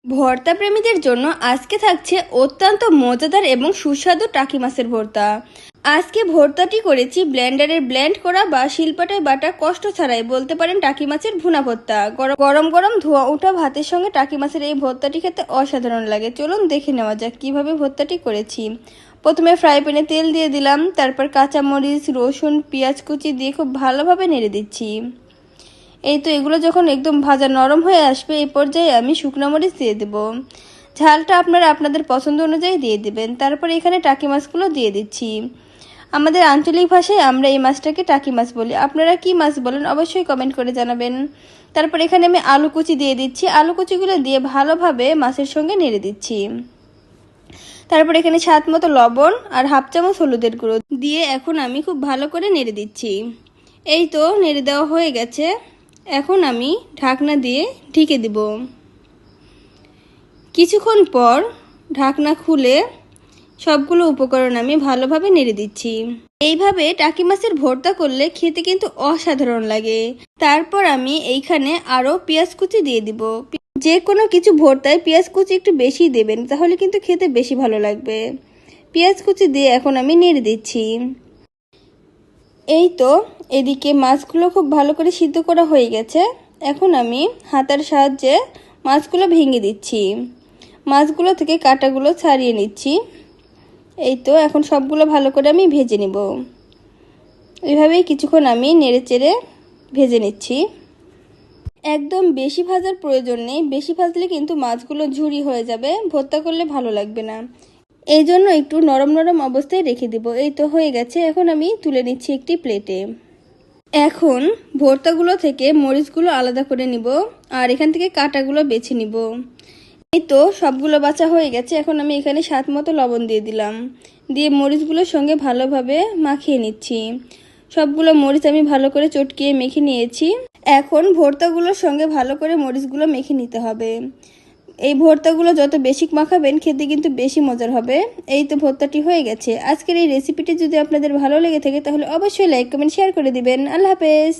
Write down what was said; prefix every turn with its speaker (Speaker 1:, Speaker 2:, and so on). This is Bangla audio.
Speaker 1: ভর্তা প্রেমীদের জন্য আজকে থাকছে অত্যন্ত মজাদার এবং সুস্বাদু টাকি মাছের ভর্তা। আজকে ভর্তাটি করেছি ব্লেন্ডারে ব্লেন্ড করা বা শিলপাটায় বাটা কষ্ট ছাড়াই, বলতে পারেন টাকি মাছের ভুনা ভর্তা। গরম গরম ধোয়া ওঠা ভাতের সঙ্গে টাকি মাছের এই ভর্তাটি খেতে অসাধারণ লাগে। চলুন দেখে নেওয়া যাক কিভাবে ভর্তাটি করেছি। প্রথমে ফ্রাই প্যানে তেল দিয়ে দিলাম, তারপর কাঁচামরিচ, রসুন, পেঁয়াজ কুচি দিয়ে খুব ভালোভাবে নেড়ে দিচ্ছি। এই তো এগুলো যখন একদম ভাজা নরম হয়ে আসবে, এই পর্যায়ে আমি শুকনো মরিচ দিয়ে দেব। ঝালটা আপনারা আপনাদের পছন্দ অনুযায়ী দিয়ে দিবেন। তারপর এখানে টাকি মাছগুলো দিয়ে দিচ্ছি। আমাদের আঞ্চলিক ভাষায় আমরা এই মাছটাকে টাকি মাছ বলি। আপনারা কি মাছ বলেন অবশ্যই কমেন্ট করে জানাবেন। তারপর এখানে আমি আলু কুচি দিয়ে দিচ্ছি। আলু কুচিগুলো দিয়ে ভালোভাবে মাছের সঙ্গে নেড়ে দিচ্ছি। তারপর এখানে স্বাদ মতো লবণ আর হাফ চামচ হলুদের গুঁড়ো দিয়ে এখন আমি খুব ভালো করে নেড়ে দিচ্ছি। এই তো নেড়ে দেওয়া হয়ে গেছে। এখন আমি ঢাকনা দিয়ে ঢেকে দেব। কিছুক্ষণ পর ঢাকনা খুলে সবগুলো উপকরণ আমি ভালোভাবে নেড়ে দিচ্ছি। এইভাবে টাকি মাছের ভর্তা করলে খেতে কিন্তু অসাধারণ লাগে। তারপর আমি এইখানে আরও পেঁয়াজ কুচি দিয়ে দিব। যে কোনো কিছু ভর্তায় পেঁয়াজ কুচি একটু বেশি দেবেন, তাহলে কিন্তু খেতে বেশি ভালো লাগবে। পেঁয়াজ কুচি দিয়ে এখন আমি নেড়ে দিচ্ছি। এই তো এদিকে মাছগুলো খুব ভালো করে সিদ্ধ করা হয়ে গেছে। এখন আমি হাতার সাহায্যে মাছগুলো ভেঙে দিচ্ছি। মাছগুলো থেকে কাঁটাগুলো ছাড়িয়ে নিচ্ছি। এই তো এখন সবগুলো ভালো করে আমি ভেজে নেব। এইভাবেই কিছুক্ষণ আমি নেড়ে চেড়ে ভেজে নিচ্ছি। একদম বেশি ভাজার প্রয়োজন নেই, বেশি ভাজলে কিন্তু মাছগুলো ঝুরি হয়ে যাবে, ভর্তা করলে ভালো লাগবে না। এই জন্য একটু নরম নরম অবস্থায় রেখে দিব। এই তো হয়ে গেছে। এখন আমি তুলে নিচ্ছি একটি প্লেটে। এখন ভর্তাগুলো থেকে মরিচগুলো আলাদা করে নিব আর এখান থেকে কাঁটাগুলো বেছে নিব। এই তো সবগুলো বাছা হয়ে গেছে। এখন আমি এখানে স্বাদ মতো লবণ দিয়ে দিলাম, দিয়ে মরিচগুলোর সঙ্গে ভালোভাবে মাখিয়ে নিচ্ছি। সবগুলো মরিচ আমি ভালো করে চটকিয়ে মেখে নিয়েছি। এখন ভর্তাগুলোর সঙ্গে ভালো করে মরিচগুলো মেখে নিতে হবে। এই ভর্তাগুলো যত বেশি মাখাবেন খেতে কিন্তু বেশি মজার হবে। এই তো ভর্তাটি হয়ে গেছে। আজকের এই রেসিপিটি যদি আপনাদের ভালো লেগে থাকে তাহলে অবশ্যই লাইক কমেন্ট শেয়ার করে দিবেন। আল্লাহ হাফেজ।